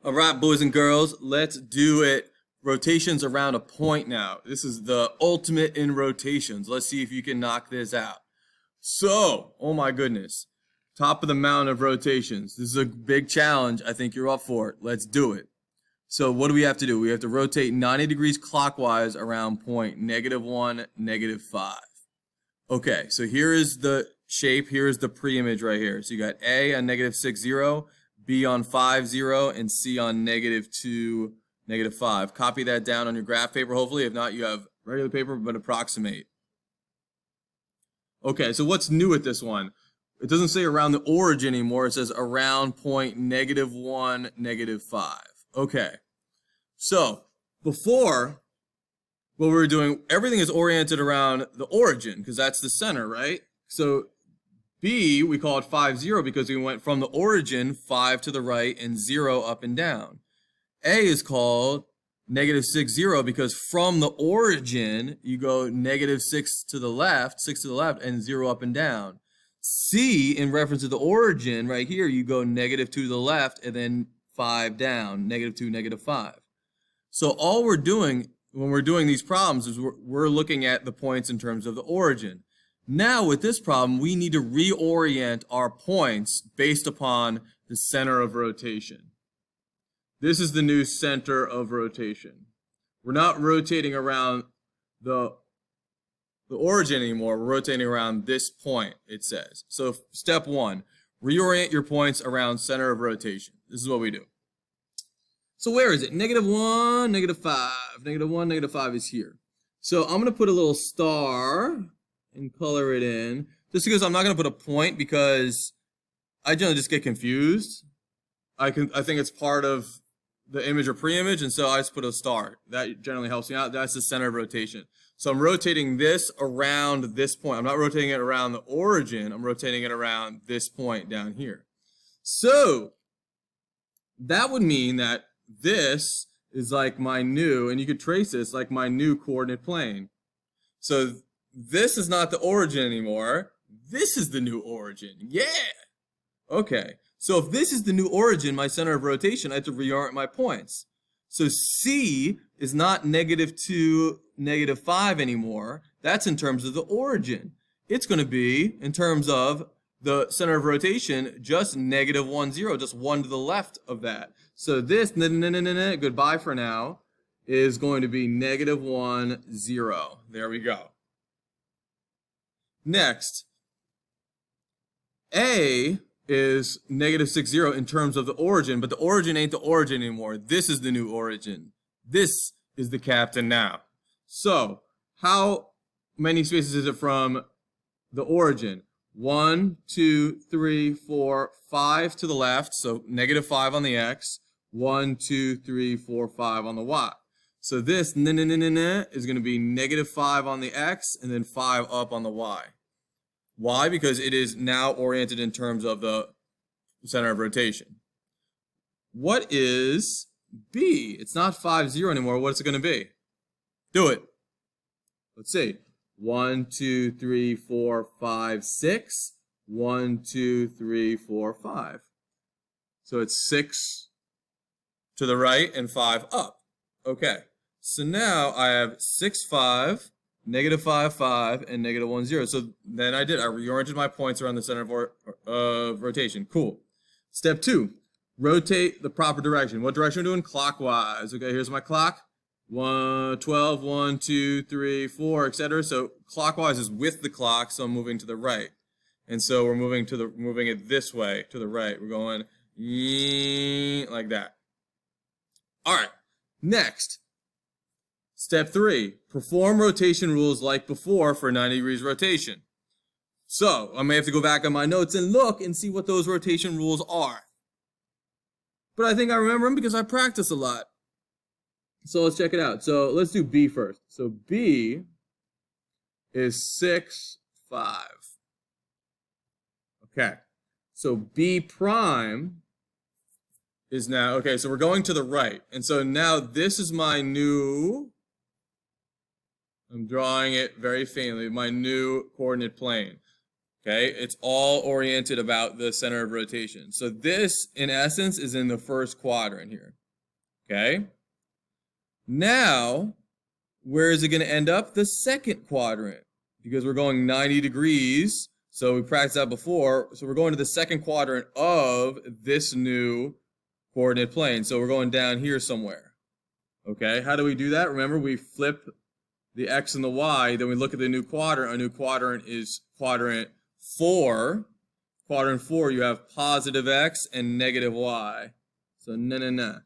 All right, boys and girls, let's do it. Rotations around a point now. This is the ultimate in rotations. Let's see if you can knock this out. So, oh my goodness. Top of the mountain of rotations. This is a big challenge. I think you're up for it. Let's do it. So what do we have to do? We have to rotate 90 degrees clockwise around point -1, -5. Okay, so here is the shape. Here is the pre-image right here. So you got A on -6, 0, B on 5, 0, and C on -2, -5. Copy that down on your graph paper, hopefully. If not, you have regular paper, but approximate. Okay, so what's new with this one? It doesn't say around the origin anymore. It says around point -1, -5. Okay, so before, what we were doing, everything is oriented around the origin because that's the center, right? So B, we call it 5, 0 because we went from the origin 5 to the right and 0 up and down. A is called -6, 0 because from the origin you go -6 to the left, 6 to the left, and 0 up and down. C, in reference to the origin, right here, you go -2 to the left and then 5 down, -2, -5. So all we're doing when we're doing these problems is we're looking at the points in terms of the origin. Now with this problem, we need to reorient our points based upon the center of rotation. This is the new center of rotation. We're not rotating around the origin anymore. We're rotating around this point, it says. So step 1, reorient your points around center of rotation. This is what we do. So where is it? -1, -5. -1, -5 is here. So I'm going to put a little star and color it in. Just because I'm not going to put a point because I generally just get confused. I think it's part of the image or pre-image, and so I just put a star. That generally helps me out. That's the center of rotation. So I'm rotating this around this point. I'm not rotating it around the origin. I'm rotating it around this point down here. So that would mean that this is like my new, and you could trace this like my new coordinate plane. So this is not the origin anymore. This is the new origin. Yeah. Okay. So if this is the new origin, my center of rotation, I have to reorient my points. So C is not -2, -5 anymore. That's in terms of the origin. It's going to be in terms of the center of rotation, just -1, 0, just 1 to the left of that. So this, goodbye for now, is going to be -1, 0. There we go. Next, A is -6, 0 in terms of the origin, but the origin ain't the origin anymore. This is the new origin. This is the captain now. So, how many spaces is it from the origin? 1, 2, 3, 4, 5 to the left, so -5 on the x. 1, 2, 3, 4, 5 on the y. So this is going to be -5 on the x and then 5 up on the y. Why? Because it is now oriented in terms of the center of rotation. What is B? It's not 5, 0 anymore. What's it going to be? Do it. Let's see. 1, 2, 3, 4, 5, 6. 1, 2, 3, 4, 5. So it's 6 to the right and 5 up. Okay. So now I have 6, 5, -5, 5, and -1, 0. So then I reoriented my points around the center of rotation. Cool. Step 2, rotate the proper direction. What direction are we doing? Clockwise. Okay, here's my clock. 12, 1, 2, 3, 4, etc. So clockwise is with the clock, so I'm moving to the right. And so we're moving it this way to the right. We're going like that. All right. Next. Step 3, perform rotation rules like before for 90 degrees rotation. So I may have to go back on my notes and look and see what those rotation rules are. But I think I remember them because I practice a lot. So let's check it out. So let's do B first. So B is 6, 5. Okay. So B prime is now, okay, so we're going to the right. And so now this is my new, I'm drawing it very faintly, my new coordinate plane. Okay, it's all oriented about the center of rotation. So this, in essence, is in the first quadrant here. Okay? Now, where is it going to end up? The second quadrant, because we're going 90 degrees. So we practiced that before. So we're going to the second quadrant of this new coordinate plane. So we're going down here somewhere. Okay, how do we do that? Remember, we flip the x and the y, then we look at the new quadrant. Our new quadrant is quadrant 4. Quadrant 4, you have positive x and negative y. So na.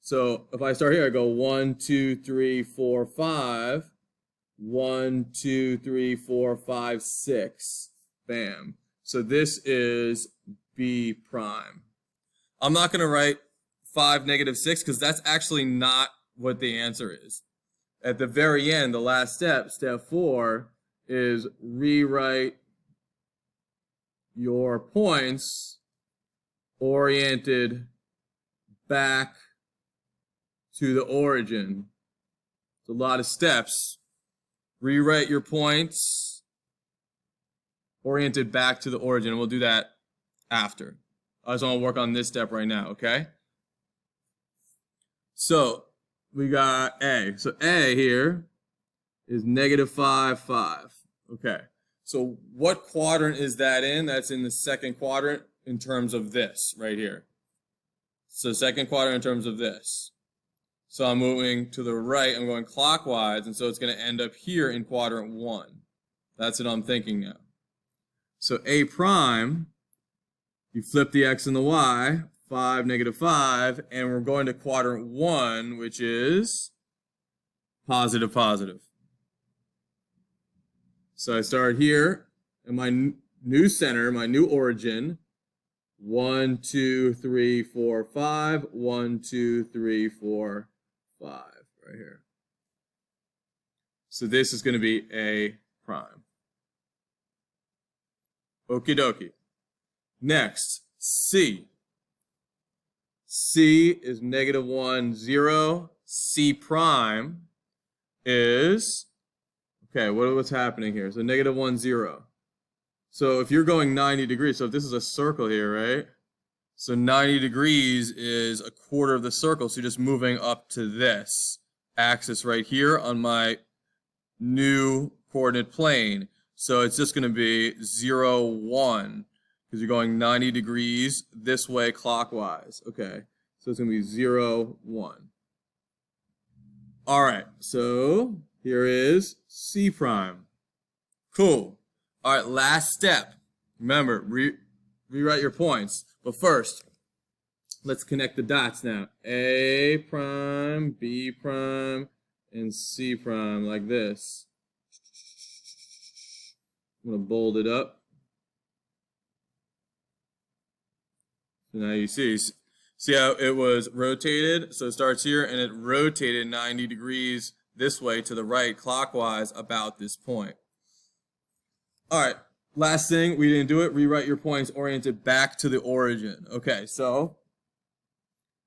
So if I start here, I go 1, 2, 3, 4, 5. 1, 2, 3, 4, 5, 6. Bam. So this is B prime. I'm not going to write 5, negative 6, because that's actually not what the answer is. At the very end, the last step, step 4, is rewrite your points oriented back to the origin. It's a lot of steps. Rewrite your points oriented back to the origin. We'll do that after. I just want to work on this step right now, okay? So we got A. So A here is negative 5, 5. Okay. So what quadrant is that in? That's in the second quadrant in terms of this right here. So second quadrant in terms of this. So I'm moving to the right. I'm going clockwise, and so it's going to end up here in quadrant 1. That's what I'm thinking now. So A prime, you flip the x and the y, 5, negative 5, and we're going to quadrant 1, which is positive, positive. So I start here in my new center, my new origin. 1, 2, 3, 4, 5. 1, 2, 3, 4, 5. Right here. So this is going to be A prime. Okie dokie. Next, C. C is negative 1, 0. C prime is, okay, what's happening here? So negative 1, 0. So if you're going 90 degrees, so if this is a circle here, right? So 90 degrees is a quarter of the circle. So you're just moving up to this axis right here on my new coordinate plane. So it's just going to be 0, 1, because you're going 90 degrees this way clockwise. Okay, so it's going to be 0, 1. All right, so here is C prime. Cool. All right, last step. Remember, rewrite your points. But first, let's connect the dots now. A prime, B prime, and C prime like this. I'm going to bold it up. So now you see how it was rotated? So it starts here, and it rotated 90 degrees this way to the right, clockwise, about this point. All right, last thing, we didn't do it. Rewrite your points oriented back to the origin. Okay, so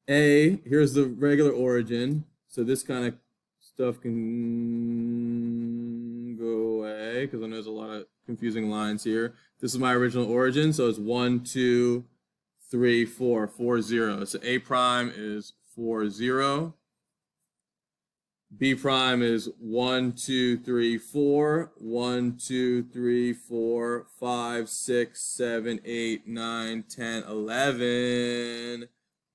A, here's the regular origin. So this kind of stuff can go away because I know there's a lot of confusing lines here. This is my original origin, so it's 1, 2, 3, 4, 4, 0. So A prime is 4, 0. B prime is 1, 2, 3, 4. 1, 2, 3, 4, 5, 6, 7, 8, 9, 10, 11.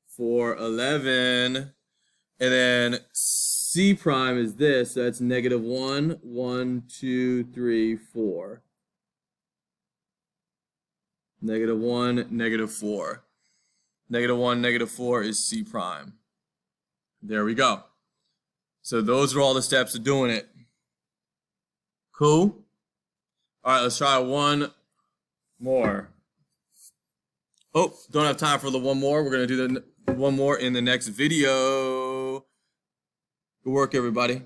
4, 11. And then C prime is this. So that's negative 1, 1, 2, 3, 4. Negative 1, negative 4. Negative 1, negative 4 is C prime. There we go. So those are all the steps of doing it. Cool? All right, let's try one more. Oh, don't have time for the one more. We're going to do the one more in the next video. Good work, everybody.